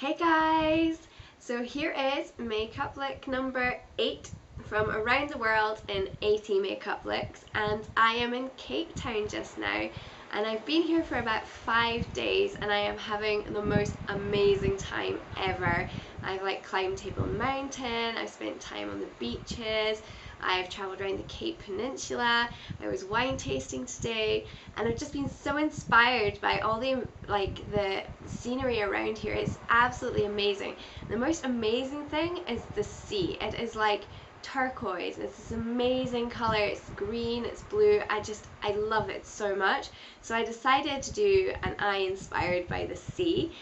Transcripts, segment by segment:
Hey guys! So here is makeup look number 8 from around the world in 80 makeup looks, and I am in Cape Town just now, and I've been here for about 5 days and I am having the most amazing time ever. I've climbed Table Mountain, I've spent time on the beaches, I've travelled around the Cape Peninsula, I was wine tasting today, and I've just been so inspired by all the scenery around here. It's absolutely amazing. The most amazing thing is the sea. It is like turquoise. It's this amazing colour. It's green, it's blue. I love it so much. So I decided to do an eye inspired by the sea.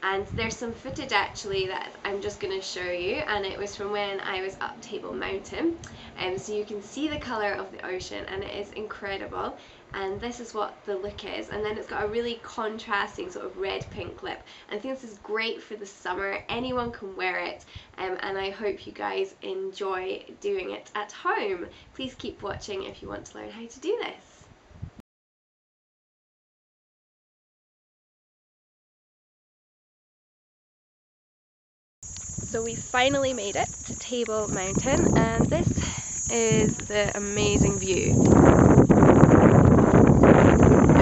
And there's some footage actually that I'm just going to show you, and it was from when I was up Table Mountain, so you can see the colour of the ocean and it is incredible. And this is what the look is, and then it's got a really contrasting sort of red pink lip. I think this is great for the summer. Anyone can wear it, and I hope you guys enjoy doing it at home. Please keep watching if you want to learn how to do this. So we finally made it to Table Mountain, and this is the amazing view. It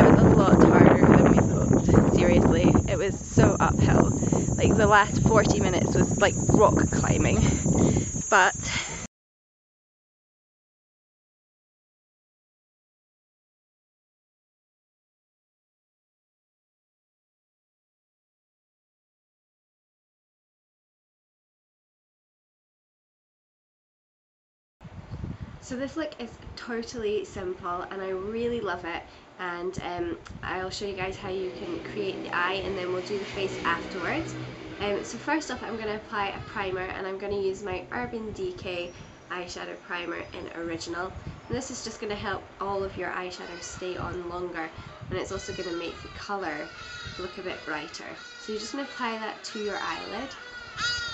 was a lot harder than we thought, seriously. It was so uphill. Like the last 40 minutes was like rock climbing, but so this look is totally simple and I really love it, and I'll show you guys how you can create the eye, and then we'll do the face afterwards. So first off, I'm going to apply a primer, and I'm going to use my Urban Decay eyeshadow primer in Original. And this is just going to help all of your eyeshadow stay on longer, and it's also going to make the colour look a bit brighter. So you're just going to apply that to your eyelid.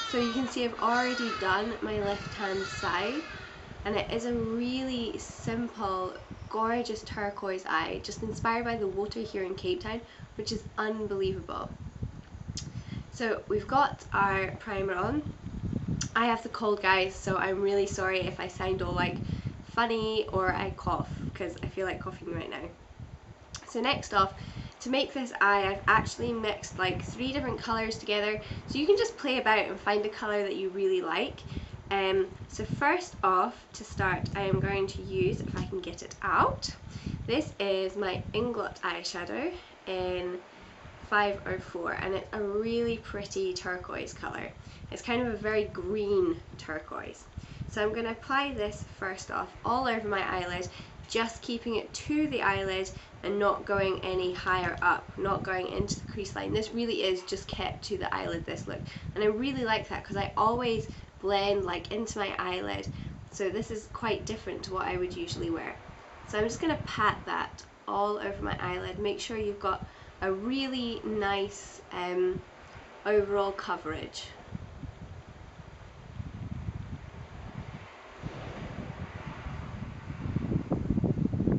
So you can see I've already done my left hand side, and it is a really simple, gorgeous turquoise eye, just inspired by the water here in Cape Town, which is unbelievable. So we've got our primer on. I have the cold, guys, so I'm really sorry if I sound all funny or I cough, because I feel like coughing right now. So next off, to make this eye, I've actually mixed 3 different colours together, so you can just play about and find a colour that you really like. So first off, to start, I am going to use, if I can get it out, this is my Inglot eyeshadow in 504, and it's a really pretty turquoise colour. It's kind of a very green turquoise. So I'm going to apply this first off all over my eyelid, just keeping it to the eyelid and not going any higher up, not going into the crease line. This really is just kept to the eyelid, this look, and I really like that because I always blend into my eyelid, so this is quite different to what I would usually wear. So I'm just going to pat that all over my eyelid. Make sure you've got a really nice overall coverage.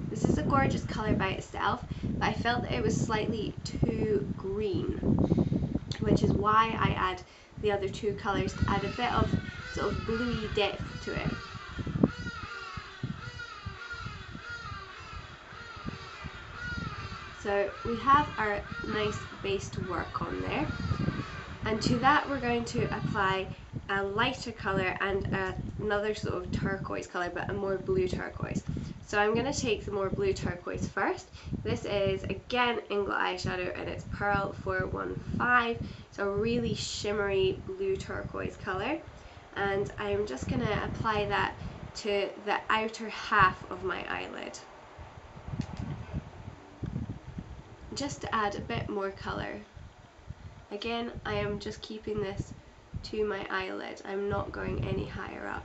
This is a gorgeous colour by itself, but I felt that it was slightly too green, which is why I add the other 2 colours to add a bit of sort of bluey depth to it. So we have our nice base to work on there, and to that we're going to apply a lighter colour and another sort of turquoise colour, but a more blue turquoise. So I'm going to take the more blue turquoise first. This is again Inglot eyeshadow, and it's Pearl 415. It's a really shimmery blue turquoise colour, and I'm just going to apply that to the outer half of my eyelid, just to add a bit more colour. Again, I am just keeping this to my eyelid. I'm not going any higher up.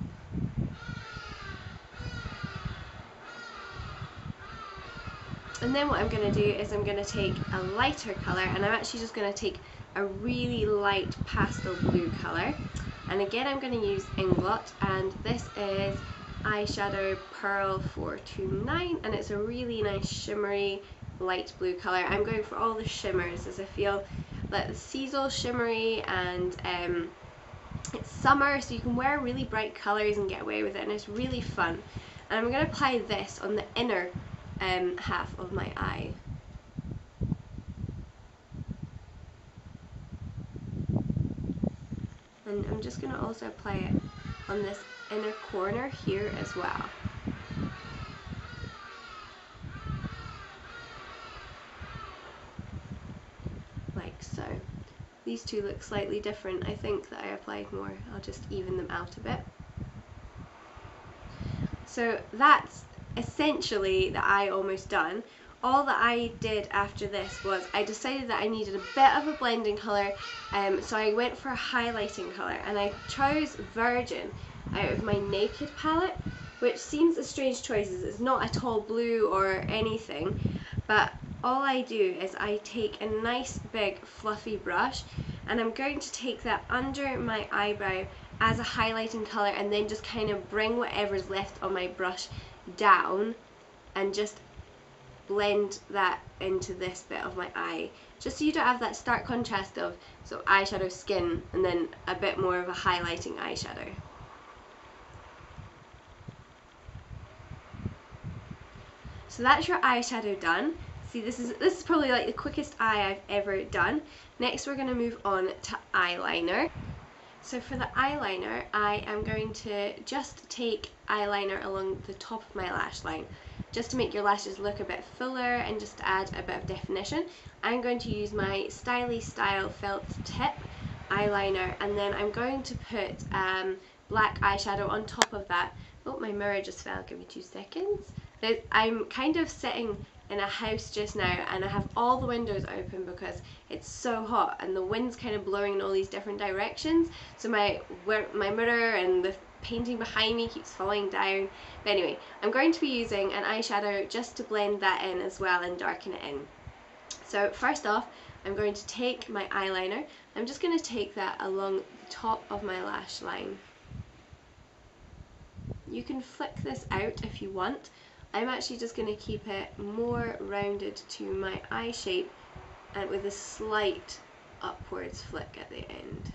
And then what I'm going to do is I'm going to take a lighter colour, and I'm actually just going to take a really light pastel blue colour, and again I'm going to use Inglot, and this is eyeshadow Pearl 429, and it's a really nice shimmery light blue colour. I'm going for all the shimmers as I feel Like the sea's all shimmery, and it's summer, so you can wear really bright colours and get away with it, and it's really fun. And I'm going to apply this on the inner half of my eye. And I'm just going to also apply it on this inner corner here as well. Like so. These two look slightly different. I think that I applied more. I'll just even them out a bit. So that's essentially the eye almost done. All that I did after this was I decided that I needed a bit of a blending colour, so I went for a highlighting colour, and I chose Virgin out of my Naked palette, which seems a strange choice as it's not at all blue or anything, but all I do is I take a nice big fluffy brush, and I'm going to take that under my eyebrow as a highlighting colour, and then just kind of bring whatever's left on my brush down and just blend that into this bit of my eye, just so you don't have that stark contrast of eyeshadow skin and then a bit more of a highlighting eyeshadow. So that's your eyeshadow done. See, this is probably like the quickest eye I've ever done. Next we're going to move on to eyeliner. So for the eyeliner, I am going to just take eyeliner along the top of my lash line, just to make your lashes look a bit fuller and just to add a bit of definition. I'm going to use my Styly Style Felt Tip eyeliner, and then I'm going to put black eyeshadow on top of that. Oh, my mirror just fell, give me 2 seconds. I'm kind of sitting in a house just now, and I have all the windows open because it's so hot and the wind's kind of blowing in all these different directions, so my mirror and the painting behind me keeps falling down. But anyway, I'm going to be using an eyeshadow just to blend that in as well and darken it in. So first off, I'm going to take my eyeliner. I'm just going to take that along the top of my lash line. You can flick this out if you want. I'm actually just going to keep it more rounded to my eye shape and with a slight upwards flick at the end.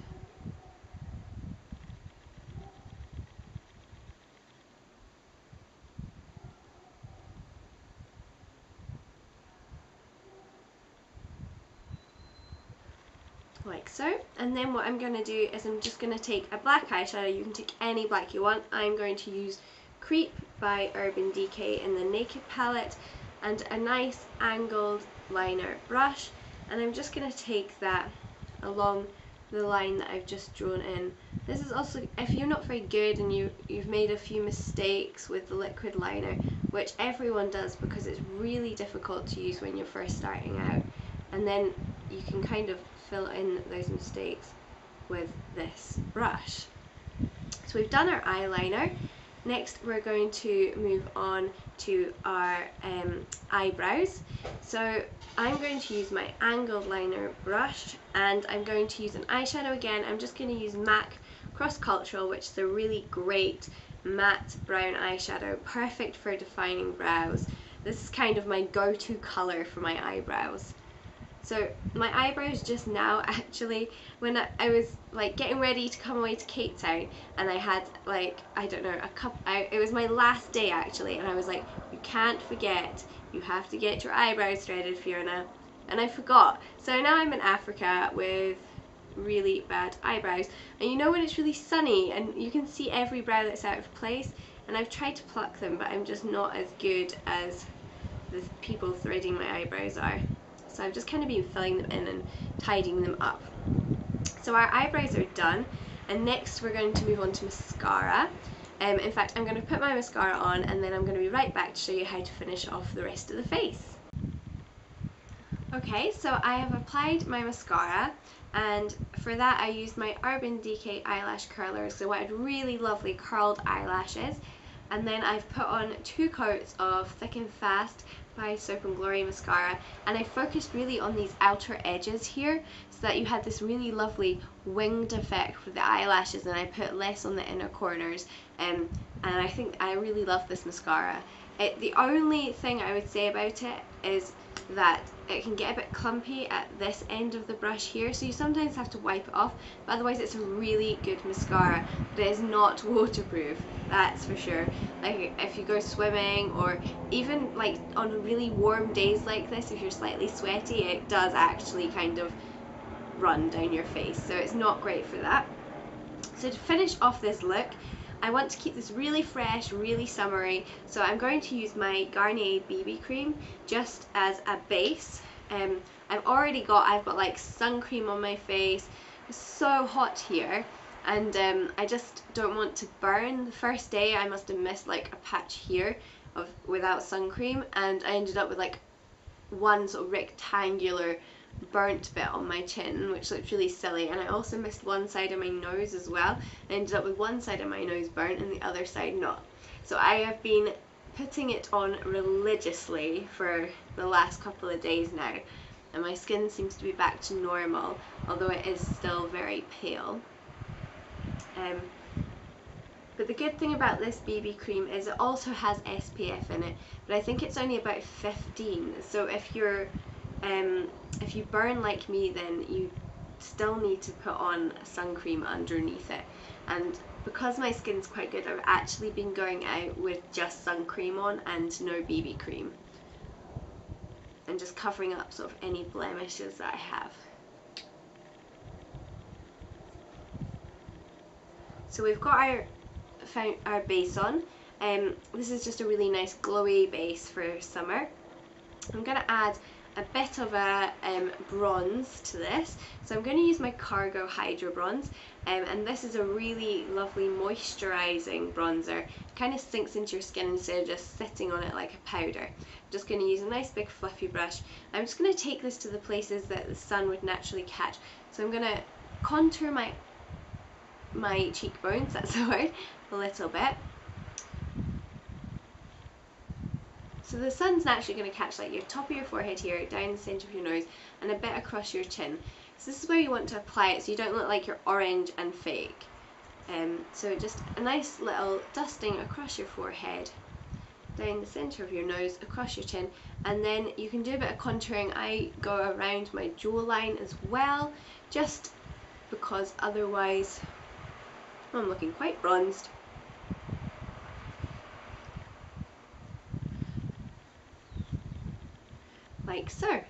Like so. And then what I'm going to do is I'm just going to take a black eyeshadow. You can take any black you want. I'm going to use Creep by Urban Decay in the Naked palette, and a nice angled liner brush, and I'm just going to take that along the line that I've just drawn in. This is also, if you're not very good and you've made a few mistakes with the liquid liner, which everyone does because it's really difficult to use when you're first starting out, and then you can kind of fill in those mistakes with this brush. So we've done our eyeliner. Next we're going to move on to our eyebrows. So I'm going to use my angled liner brush, and I'm going to use an eyeshadow again. I'm just going to use MAC Cross Cultural, which is a really great matte brown eyeshadow, perfect for defining brows. This is kind of my go-to colour for my eyebrows. So my eyebrows just now, actually, when I was like getting ready to come away to Cape Town, and I had like, I don't know, it was my last day actually, and I was like, you can't forget, you have to get your eyebrows threaded, Fiona, and I forgot. So now I'm in Africa with really bad eyebrows, and you know when it's really sunny and you can see every brow that's out of place, and I've tried to pluck them, but I'm just not as good as the people threading my eyebrows are. So I've just kind of been filling them in and tidying them up. So our eyebrows are done, and next we're going to move on to mascara. In fact, I'm going to put my mascara on, and then I'm going to be right back to show you how to finish off the rest of the face. Okay, so I have applied my mascara, and for that I used my Urban Decay eyelash curler, so I had really lovely curled eyelashes. And then I've put on 2 coats of Thick and Fast by Soap and Glory mascara, and I focused really on these outer edges here so that you had this really lovely winged effect with the eyelashes, and I put less on the inner corners, and I think I really love this mascara. The only thing I would say about it is that it can get a bit clumpy at this end of the brush here, so you sometimes have to wipe it off, but otherwise it's a really good mascara. But it is not waterproof, that's for sure. Like if you go swimming, or even like on really warm days like this, if you're slightly sweaty, it does actually kind of run down your face, so it's not great for that. So to finish off this look, I want to keep this really fresh, really summery, so I'm going to use my Garnier BB cream just as a base. I've got like sun cream on my face. It's so hot here, and I just don't want to burn. The first day I must have missed like a patch here without sun cream, and I ended up with like one sort of rectangular burnt bit on my chin, which looked really silly. And I also missed one side of my nose as well. I ended up with one side of my nose burnt and the other side not. So I have been putting it on religiously for the last couple of days now, and my skin seems to be back to normal, although it is still very pale. But the good thing about this BB cream is it also has SPF in it, but I think it's only about 15. So if you burn like me, then you still need to put on sun cream underneath it. And because my skin's quite good, I've actually been going out with just sun cream on and no BB cream, and just covering up sort of any blemishes that I have. So we've got our base on. This is just a really nice glowy base for summer. I'm going to add a bit of a bronze to this, so I'm going to use my Cargo Hydro Bronze, and this is a really lovely moisturising bronzer. It kind of sinks into your skin instead of just sitting on it like a powder. I'm just going to use a nice big fluffy brush. I'm just going to take this to the places that the sun would naturally catch. So I'm going to contour my cheekbones, that's the word, a little bit. So the sun's naturally going to catch like your top of your forehead here, down the centre of your nose, and a bit across your chin. So this is where you want to apply it so you don't look like you're orange and fake. So just a nice little dusting across your forehead, down the centre of your nose, across your chin, and then you can do a bit of contouring. I go around my jawline as well, just because otherwise I'm looking quite bronzed. Like so.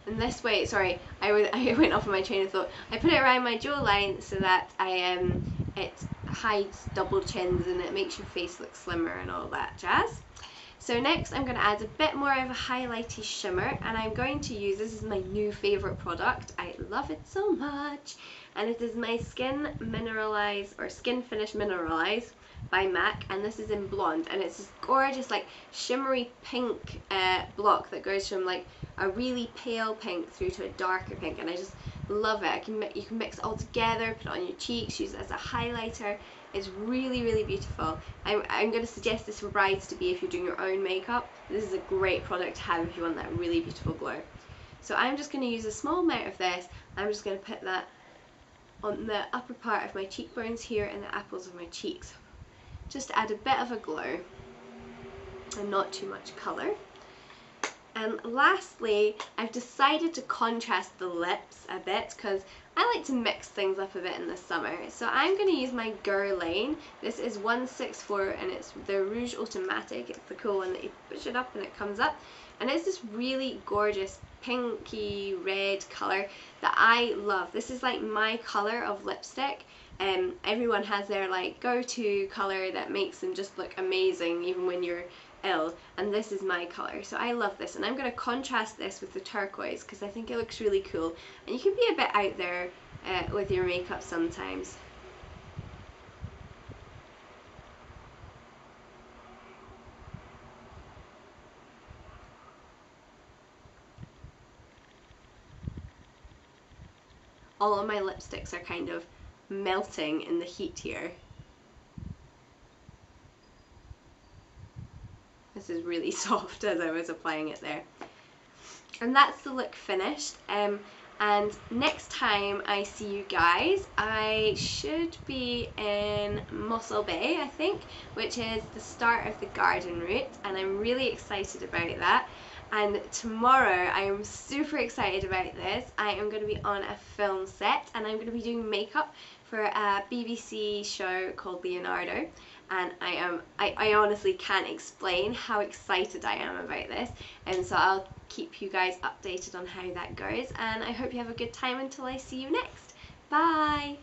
And this way, sorry, I went off of my train of thought. I put it around my jawline so that it hides double chins and it makes your face look slimmer and all that jazz. So next I'm going to add a bit more of a highlighty shimmer, and I'm going to use, this is my new favourite product, I love it so much, and it is my Skin Finish Mineralize by MAC, and this is in blonde, and it's this gorgeous like shimmery pink block that goes from like a really pale pink through to a darker pink, and I just love it. You can mix it all together, put it on your cheeks, use it as a highlighter. It's really, really beautiful. I'm going to suggest this for brides to be if you're doing your own makeup. This is a great product to have if you want that really beautiful glow. So I'm just going to use a small amount of this. I'm just going to put that on the upper part of my cheekbones here and the apples of my cheeks, just to add a bit of a glow and not too much colour. And lastly, I've decided to contrast the lips a bit because I like to mix things up a bit in the summer. So I'm going to use my Guerlain. This is 164 and it's the Rouge Automatic. It's the cool one that you push it up and it comes up. And it's this really gorgeous pinky red colour that I love. This is like my colour of lipstick. Everyone has their like go-to colour that makes them just look amazing even when you're ill, and this is my colour, so I love this. And I'm going to contrast this with the turquoise because I think it looks really cool, and you can be a bit out there with your makeup sometimes. All of my lipsticks are kind of melting in the heat here. This is really soft as I was applying it there. And that's the look finished. And next time I see you guys, I should be in Mossel Bay, I think, which is the start of the garden route, and I'm really excited about that. And tomorrow, I am super excited about this. I am going to be on a film set, and I'm going to be doing makeup for a BBC show called Leonardo. And I honestly can't explain how excited I am about this, and so I'll keep you guys updated on how that goes, and I hope you have a good time until I see you next. Bye!